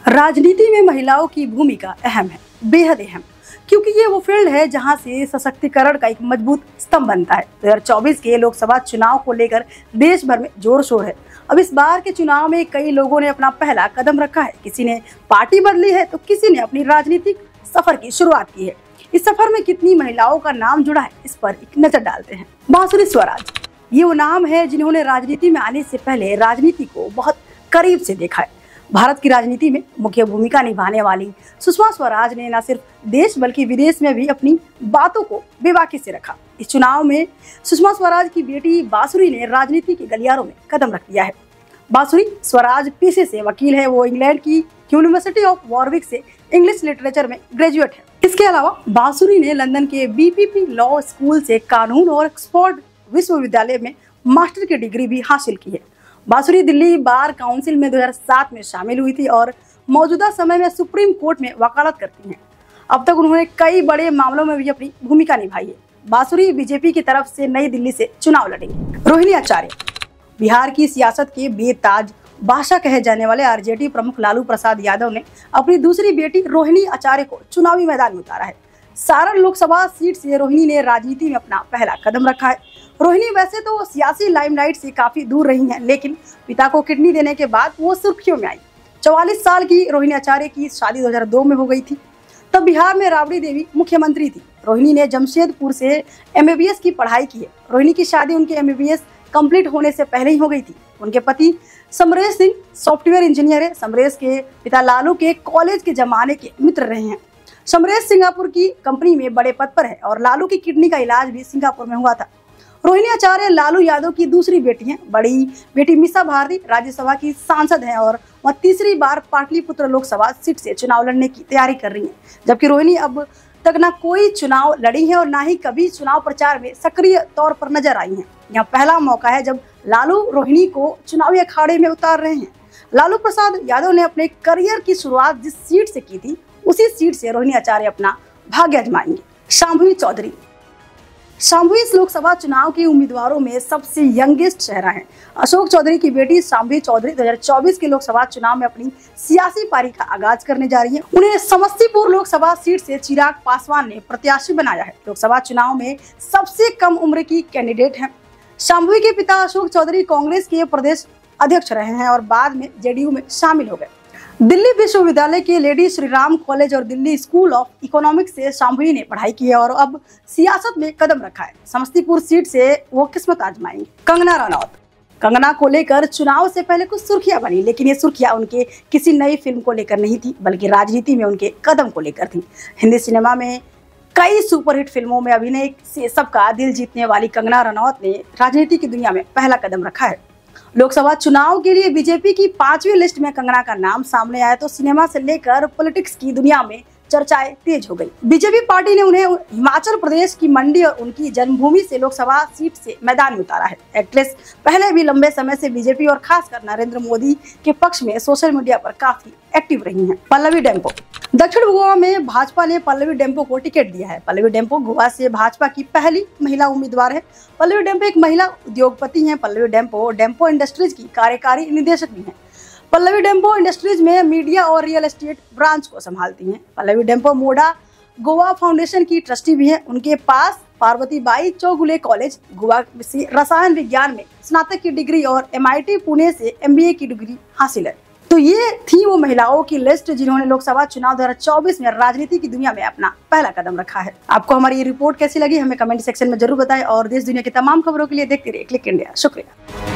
राजनीति में महिलाओं की भूमिका अहम है, बेहद अहम, क्योंकि ये वो फील्ड है जहां से सशक्तिकरण का एक मजबूत स्तंभ बनता है। 2024 के लोकसभा चुनाव को लेकर देश भर में जोर शोर है। अब इस बार के चुनाव में कई लोगों ने अपना पहला कदम रखा है। किसी ने पार्टी बदली है तो किसी ने अपनी राजनीतिक सफर की शुरुआत की है। इस सफर में कितनी महिलाओं का नाम जुड़ा है, इस पर एक नजर डालते हैं। बांसुरी स्वराज, ये वो नाम है जिन्होंने राजनीति में आने से पहले राजनीति को बहुत करीब से देखा है। भारत की राजनीति में मुख्य भूमिका निभाने वाली सुषमा स्वराज ने न सिर्फ देश बल्कि विदेश में भी अपनी बातों को बेबाकी से रखा। इस चुनाव में सुषमा स्वराज की बेटी बांसुरी ने राजनीति के गलियारों में कदम रख दिया है। बांसुरी स्वराज पेशे से वकील है। वो इंग्लैंड की यूनिवर्सिटी ऑफ वॉरविक से इंग्लिश लिटरेचर में ग्रेजुएट है। इसके अलावा बांसुरी ने लंदन के BPP लॉ स्कूल से कानून और ऑक्सफोर्ड विश्वविद्यालय में मास्टर की डिग्री भी हासिल की है। बांसुरी दिल्ली बार काउंसिल में 2007 में शामिल हुई थी और मौजूदा समय में सुप्रीम कोर्ट में वकालत करती हैं। अब तक उन्होंने कई बड़े मामलों में भी अपनी भूमिका निभाई है। बांसुरी बीजेपी की तरफ से नई दिल्ली से चुनाव लड़ेंगे। रोहिणी आचार्य, बिहार की सियासत के बेताज बादशाह कहे जाने वाले आरजेडी प्रमुख लालू प्रसाद यादव ने अपनी दूसरी बेटी रोहिणी आचार्य को चुनावी मैदान में उतारा है। सारण लोकसभा सीट से रोहिणी ने राजनीति में अपना पहला कदम रखा है। रोहिणी वैसे तो सियासी लाइमलाइट से काफी दूर रही हैं, लेकिन पिता को किडनी देने के बाद वो सुर्खियों में आई। 44 साल की रोहिणी आचार्य की शादी 2002 में हो गई थी। तब बिहार में राबड़ी देवी मुख्यमंत्री थी। रोहिणी ने जमशेदपुर से MBBS की पढ़ाई की है। रोहिणी की शादी उनके MBBS कंप्लीट होने से पहले ही हो गई थी। उनके पति समरेश सिंह सॉफ्टवेयर इंजीनियर है। समरेश के पिता लालू के कॉलेज के जमाने के मित्र रहे हैं। समरेश सिंगापुर की कंपनी में बड़े पद पर है और लालू की किडनी का इलाज भी सिंगापुर में हुआ था। रोहिणी आचार्य लालू यादव की दूसरी बेटी हैं। बड़ी बेटी मीसा भारती राज्यसभा की सांसद हैं और वह तीसरी बार पाटलिपुत्र लोकसभा सीट से चुनाव लड़ने की तैयारी कर रही हैं। जबकि रोहिणी अब तक न कोई चुनाव लड़ी है और न ही कभी चुनाव प्रचार में सक्रिय तौर पर नजर आई हैं। यह पहला मौका है जब लालू रोहिणी को चुनावी अखाड़े में उतार रहे हैं। लालू प्रसाद यादव ने अपने करियर की शुरुआत जिस सीट से की थी, उसी सीट से रोहिणी आचार्य अपना भाग्य आजमाएंगे। शांभवी चौधरी, शांभवी इस लोकसभा चुनाव के उम्मीदवारों में सबसे यंगेस्ट चेहरा है। अशोक चौधरी की बेटी शांभवी चौधरी 2024 के लोकसभा चुनाव में अपनी सियासी पारी का आगाज करने जा रही है। उन्हें समस्तीपुर लोकसभा सीट से चिराग पासवान ने प्रत्याशी बनाया है। लोकसभा चुनाव में सबसे कम उम्र की कैंडिडेट है। शांभवी के पिता अशोक चौधरी कांग्रेस के प्रदेश अध्यक्ष रहे हैं और बाद में JDU में शामिल हो गए। दिल्ली विश्वविद्यालय के लेडी श्रीराम कॉलेज और दिल्ली स्कूल ऑफ इकोनॉमिक्स से शांभवी ने पढ़ाई की है और अब सियासत में कदम रखा है। समस्तीपुर सीट से वो किस्मत आजमाएंगे। कंगना रनौत, कंगना को लेकर चुनाव से पहले कुछ सुर्खियां बनी, लेकिन ये सुर्खियां उनके किसी नई फिल्म को लेकर नहीं थी, बल्कि राजनीति में उनके कदम को लेकर थी। हिंदी सिनेमा में कई सुपरहिट फिल्मों में अभिनय से सबका दिल जीतने वाली कंगना रनौत ने राजनीति की दुनिया में पहला कदम रखा है। लोकसभा चुनाव के लिए बीजेपी की 5वीं लिस्ट में कंगना का नाम सामने आया तो सिनेमा से लेकर पॉलिटिक्स की दुनिया में चर्चाएं तेज हो गई। बीजेपी पार्टी ने उन्हें हिमाचल प्रदेश की मंडी और उनकी जन्मभूमि से लोकसभा सीट से मैदान में उतारा है। एक्ट्रेस पहले भी लंबे समय से बीजेपी और खासकर नरेंद्र मोदी के पक्ष में सोशल मीडिया पर काफी एक्टिव रही हैं। पल्लवी डेम्पो, दक्षिण गोवा में भाजपा ने पल्लवी डेम्पो को टिकट दिया है। पल्लवी डेम्पो गोवा से भाजपा की पहली महिला उम्मीदवार है। पल्लवी डेम्पो एक महिला उद्योगपति हैं। पल्लवी डेम्पो डेम्पो इंडस्ट्रीज की कार्यकारी निदेशक भी हैं। पल्लवी डेम्पो इंडस्ट्रीज में मीडिया और रियल एस्टेट ब्रांच को संभालती हैं। पल्लवी डेम्पो मोडा गोवा फाउंडेशन की ट्रस्टी भी हैं। उनके पास पार्वती बाई चौगुले कॉलेज गोवा से रसायन विज्ञान में स्नातक की डिग्री और MIT पुणे से MBA की डिग्री हासिल है। तो ये थी वो महिलाओं की लिस्ट जिन्होंने लोकसभा चुनाव 2024 में राजनीति की दुनिया में अपना पहला कदम रखा है। आपको हमारी ये रिपोर्ट कैसी लगी हमें कमेंट सेक्शन में जरूर बताएं और देश दुनिया की तमाम खबरों के लिए देखते रहिए क्लिक इंडिया। शुक्रिया।